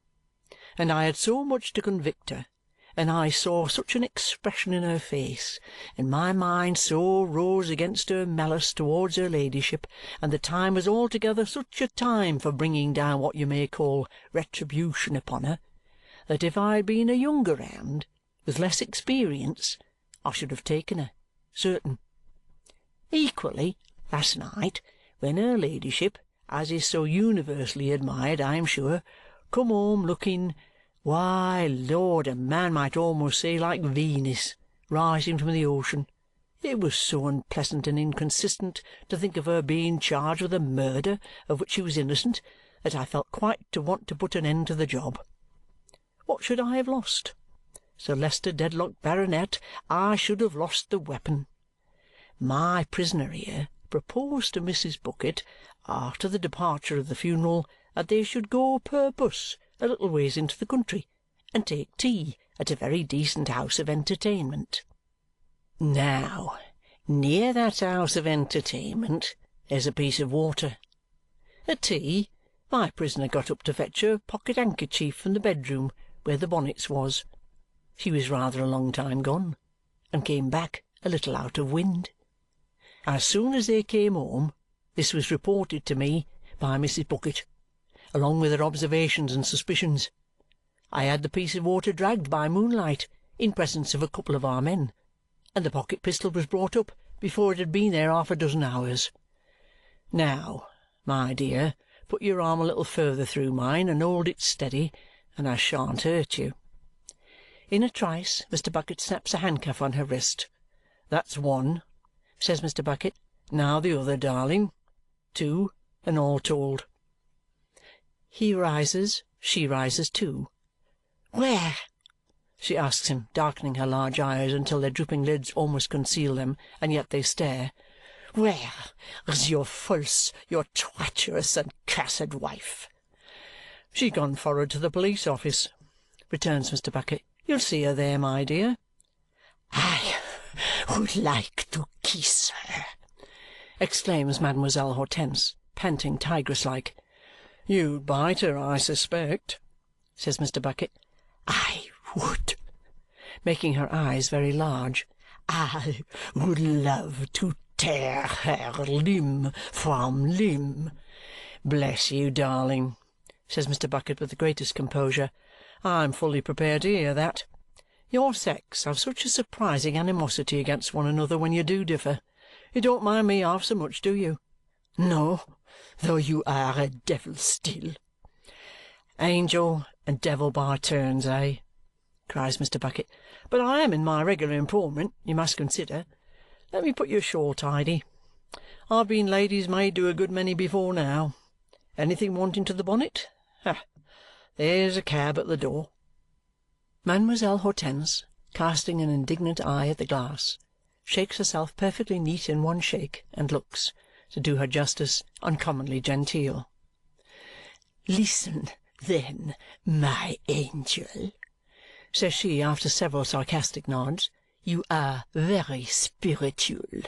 and I had so much to convict her, and I saw such an expression in her face, and my mind so rose against her malice towards her ladyship, and the time was altogether such a time for bringing down what you may call retribution upon her, that if I had been a younger hand, with less experience, I should have taken her, certain. Equally, last night, when her ladyship, as is so universally admired, I am sure, come home looking, why, Lord, a man might almost say like Venus rising from the ocean, it was so unpleasant and inconsistent to think of her being charged with a murder of which she was innocent that I felt quite to want to put an end to the job. What should I have lost? Sir Leicester Dedlock, Baronet, I should have lost the weapon. My prisoner here proposed to Mrs. Bucket, after the departure of the funeral, that they should go purpose a little ways into the country and take tea at a very decent house of entertainment. Now, near that house of entertainment there's a piece of water. At tea, my prisoner got up to fetch her pocket-handkerchief from the bedroom where the bonnets was. She was rather a long time gone, and came back a little out of wind. As soon as they came home, this was reported to me by Mrs. Bucket, along with her observations and suspicions. I had the piece of water dragged by moonlight in presence of a couple of our men, and the pocket-pistol was brought up before it had been there half a dozen hours. Now, my dear, put your arm a little further through mine and hold it steady, and I shan't hurt you." In a trice Mr. Bucket snaps a handcuff on her wrist. "That's one," says Mr. Bucket. "Now the other, darling. 2, and all told." He rises, she rises too. "Where?" she asks him, darkening her large eyes until their drooping lids almost conceal them, and yet they stare. "Where is your false, your treacherous and cursed wife?" "She gone forward to the police office," returns Mr. Bucket. "You'll see her there, my dear." "I would like to kiss her," exclaims Mademoiselle Hortense, panting tigress-like. "You'd bite her, I suspect," says Mr. Bucket. "I would," making her eyes very large. "I would love to tear her limb from limb." "Bless you, darling," says Mr. Bucket with the greatest composure. "I'm fully prepared to hear that. Your sex have such a surprising animosity against one another when you do differ. You don't mind me half so much, do you?" "No, though you are a devil still." "Angel and devil by turns, eh?" cries Mr. Bucket. "But I am in my regular employment, you must consider. Let me put your shawl tidy. I've been lady's maid to a good many before now. Anything wanting to the bonnet? Ah, there's a cab at the door." Mademoiselle Hortense, casting an indignant eye at the glass, shakes herself perfectly neat in one shake and looks, to do her justice, uncommonly genteel. "Listen, then, my angel," says she after several sarcastic nods. You are very spiritual,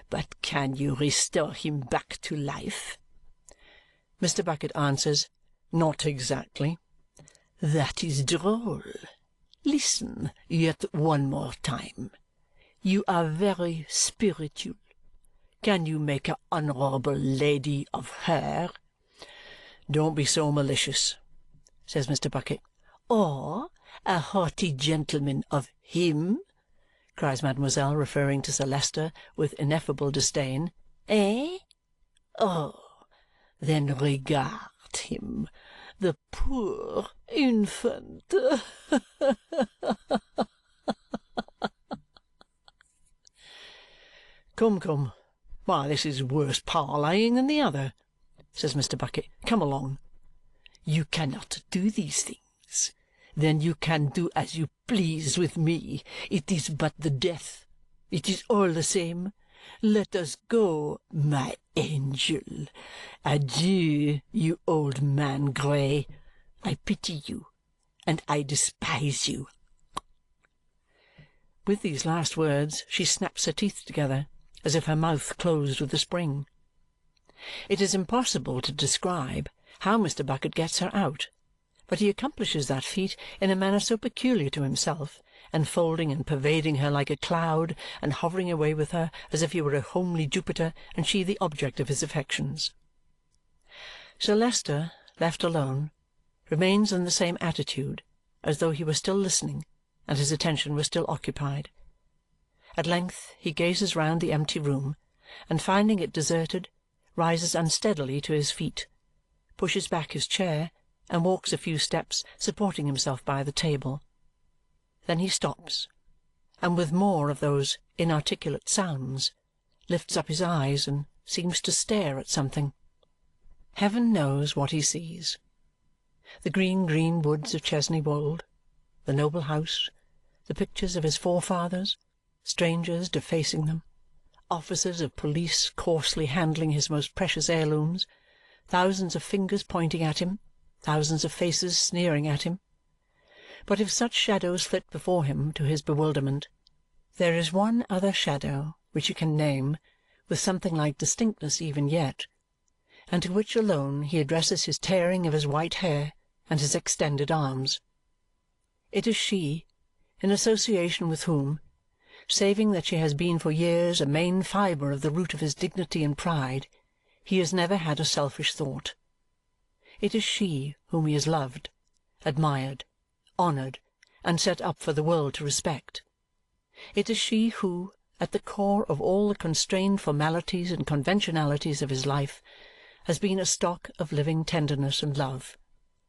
but can you restore him back to life?" Mr. Bucket answers, "Not exactly." "That is droll. Listen yet one more time. You are very spiritual. Can you make an honourable lady of her?" "Don't be so malicious," says Mr. Bucket. "Or a haughty gentleman of him?" cries mademoiselle, referring to Sir Leicester with ineffable disdain. "Eh? Oh, then regard him. The poor infant!" "Come, come! Why, this is worse parleying than the other," says Mr. Bucket. "Come along." "You cannot do these things. Then you can do as you please with me. It is but the death. It is all the same. Let us go, my angel. Adieu, you old man grey. I pity you, and I despise you." With these last words she snaps her teeth together as if her mouth closed with a spring. It is impossible to describe how Mr. Bucket gets her out, but he accomplishes that feat in a manner so peculiar to himself, enfolding and pervading her like a cloud, and hovering away with her as if he were a homely Jupiter and she the object of his affections. Sir Leicester, left alone, remains in the same attitude, as though he were still listening and his attention were still occupied. At length he gazes round the empty room, and finding it deserted, rises unsteadily to his feet, pushes back his chair, and walks a few steps, supporting himself by the table. Then he stops, and with more of those inarticulate sounds, lifts up his eyes and seems to stare at something. Heaven knows what he sees. The green, green woods of Chesney Wold, the noble house, the pictures of his forefathers, strangers defacing them, officers of police coarsely handling his most precious heirlooms, thousands of fingers pointing at him, thousands of faces sneering at him. But if such shadows flit before him to his bewilderment, there is one other shadow which he can name with something like distinctness even yet, and to which alone he addresses his tearing of his white hair and his extended arms. It is she, in association with whom, saving that she has been for years a main fibre of the root of his dignity and pride, he has never had a selfish thought. It is she whom he has loved, admired, honoured, and set up for the world to respect. It is she who, at the core of all the constrained formalities and conventionalities of his life, has been a stock of living tenderness and love,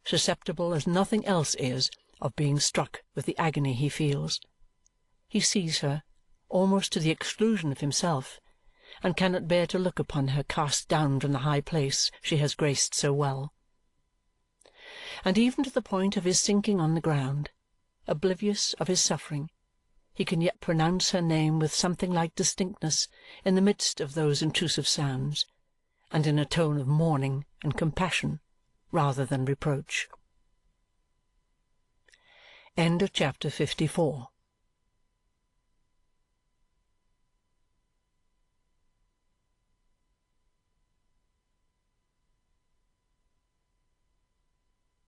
susceptible as nothing else is of being struck with the agony he feels. He sees her, almost to the exclusion of himself, and cannot bear to look upon her cast down from the high place she has graced so well. And even to the point of his sinking on the ground, oblivious of his suffering, he can yet pronounce her name with something like distinctness in the midst of those intrusive sounds, and in a tone of mourning and compassion rather than reproach. Chapter 54.